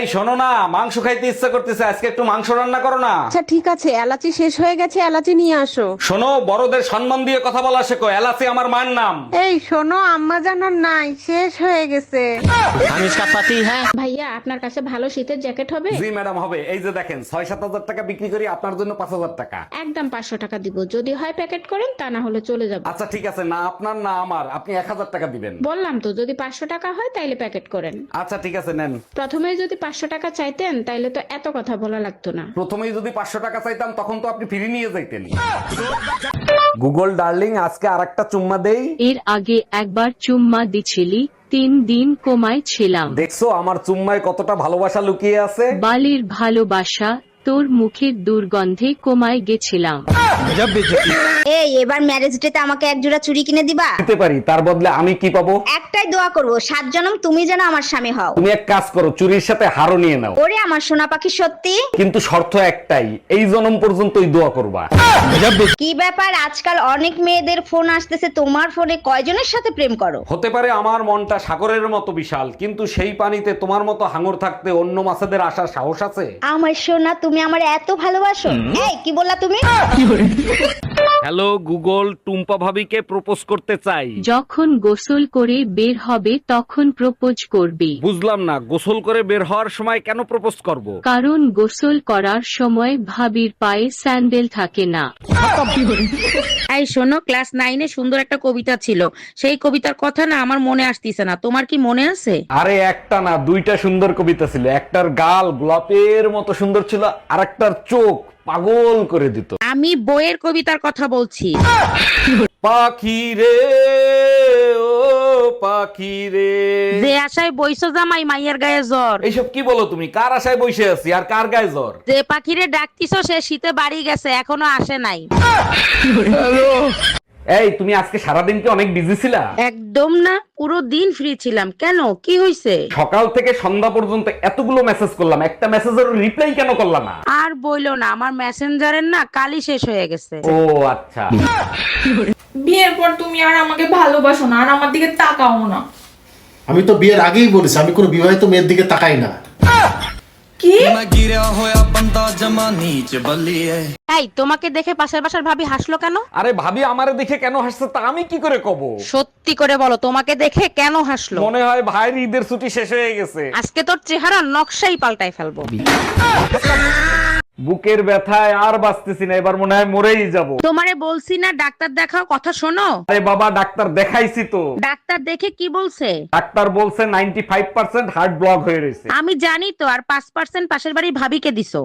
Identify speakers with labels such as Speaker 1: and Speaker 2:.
Speaker 1: এই শোনো না, মাংস খাইতে ইচ্ছা করতেছে, আজকে একটু মাংস রান্না করো না।
Speaker 2: আচ্ছা ঠিক আছে, এলাচি শেষ হয়ে গেছে, এলাচি নিয়ে আসো।
Speaker 1: শোনো, বড়দের সম্মান দিয়ে কথা বলা শেখো, এলাচি আমার মায়ের নাম।
Speaker 2: এই শোনো, আম্মা জানার নাই, শেষ হয়ে গেছে।
Speaker 3: हम इसका पति है।
Speaker 4: ভাইয়া আপনার কাছে ভালো শীতের জ্যাকেট হবে?
Speaker 1: জি ম্যাডাম হবে। এই যে দেখেন, 6-7 হাজার টাকা বিক্রি করি, আপনার জন্য 5,000 টাকা।
Speaker 4: একদম 500 টাকা দিব, যদি হয় প্যাকেট করেন, তা না হলে চলে যাব।
Speaker 1: আচ্ছা ঠিক আছে, না আপনার না আমার, আপনি 1,000 টাকা দিবেন।
Speaker 4: বললাম তো, যদি 500 টাকা হয় তাইলে প্যাকেট করেন।
Speaker 1: আচ্ছা ঠিক আছে, নেন।
Speaker 4: প্রথমে যদি 500 টাকা চাইতেন তাইলে তো এত কথা বলা লাগতো না।
Speaker 1: প্রথমেই যদি 500 টাকা চাইতাম, তখন তো আপনি ফিরে নিয়ে যাইতেন। গুগল ডার্লিং, আজকে আরেকটা চুম্মা দেই।
Speaker 5: এর আগে একবার চুম্মা দিছিলি, 3 দিন কোমায় ছিলাম।
Speaker 1: দেখছো আমার চুম্মায় কতটা ভালোবাসা লুকিয়ে আছে।
Speaker 5: বালির ভালোবাসা, তোর মুখের দুর্গন্ধে কোমায় গেছিলাম।
Speaker 6: এই এবার ম্যারেজ ডেতে আমাকে এক জোড়া চুড়ি কিনে দিবা?
Speaker 1: দিতে পারি, তার বদলে আমি কি পাবো?
Speaker 6: একটাই দোয়া করবো, 7 জনম তুমি যেন আমার স্বামী হও।
Speaker 1: তুমি এক কাজ করো, চুরির সাথে হারও নিয়ে নাও।
Speaker 6: ওরে আমার সোনা পাখি, সত্যি?
Speaker 1: কিন্তু শর্ত একটাই, এই জনম পর্যন্তই দোয়া করবা।
Speaker 6: কি ব্যাপার, আজকাল অনেক মেয়েদের ফোন আসতেছে, তোমার ফোনে কয়জনের সাথে প্রেম করো?
Speaker 1: হতে পারে আমার মনটা সাগরের মতো বিশাল, কিন্তু সেই পানিতে তোমার মতো হাঙর থাকতে অন্য মাছেদের আসার সাহস আছে?
Speaker 6: আমার সোনা, তুমি আমার এত ভালোবাসো? এই কি বললা তুমি?
Speaker 1: হ্যালো গুগল, টুম্পা ভাবিকে প্রপোজ করতে চাই।
Speaker 5: যখন গোসল করে বের হবে তখন প্রপোজ করবি।
Speaker 1: বুঝলাম না, গোসল করে বের হওয়ার সময় কেন প্রপোজ করব?
Speaker 5: কারণ গোসল করার সময় ভাবির পায়ে স্যান্ডেল থাকে না।
Speaker 7: এই শোনো, ক্লাস 9-এ সুন্দর একটা কবিতা ছিল, সেই কবিতার কথা না আমার মনে আসতিছে না, তোমার কি মনে আছে?
Speaker 1: আরে একটা না, 2টা সুন্দর কবিতা ছিল। একটার গাল গোলাপের মতো সুন্দর ছিল, আর একটার চোখ পাগল করে দিত।
Speaker 7: আমি বইয়ের কবিতার কথা বলছি।
Speaker 1: পাখি রে ও পাখি রে।
Speaker 7: যে আশায় বইছো জামাই, মাইয়ের গায়ে জ্বর।
Speaker 1: এইসব কি বলো তুমি? কার আশায় বসে আছি আর কার গায়ে জ্বর?
Speaker 7: যে পাখিরে ডাকতিছো সে শীতে বাড়ি গেছে, এখনো আসে নাই।
Speaker 1: এই তুমি আজকে সারাদিন কি অনেক বিজি ছিলা?
Speaker 7: একদম না, পুরো দিন ফ্রি ছিলাম। কেন, কি হইছে?
Speaker 1: সকাল থেকে সন্ধ্যা পর্যন্ত এতগুলো মেসেজ করলাম, একটা মেসেজের রিপ্লাই কেন করলাম না?
Speaker 7: আর বইলো না, আমার মেসেঞ্জারের না কালই শেষ হয়ে গেছে।
Speaker 1: ও আচ্ছা।
Speaker 8: বিয়ের পর তুমি আর আমাকে ভালোবাসো না, আর আমার দিকে তাকাও না।
Speaker 9: আমি তো বিয়ের আগেই বলেছি আমি কোনো বিবাহিত মেয়ের দিকে তাকাই না।
Speaker 8: কি?
Speaker 7: এই তোমাকে দেখে পাশের বাসার ভাবি হাসলো কেন?
Speaker 1: আরে ভাবি আমারে দেখে কেন হাসছে তা আমি কি করে কব?
Speaker 7: সত্যি করে বলো, তোমাকে দেখে কেন হাসলো?
Speaker 1: মনে হয় ভাইয়ের ঈদের ছুটি শেষ হয়ে গেছে।
Speaker 7: আজকে তোর চেহারা নকশাই পাল্টাই ফেলবো।
Speaker 1: বুকের ব্যথায় আর বাঁচতেছি না, এবার মনে হয় মরেই যাব।
Speaker 7: তোমারে বলছি না ডাক্তার দেখাও, কথা শোনো।
Speaker 1: আরে বাবা, ডাক্তার দেখাইছি তো।
Speaker 7: ডাক্তার দেখে কি বলছে?
Speaker 1: ডাক্তার বলছে 95% হার্ট ব্লক হয়ে রয়েছে।
Speaker 7: আমি জানি তো, আর 5% পাশের বাড়ির ভাবিকে দিছো।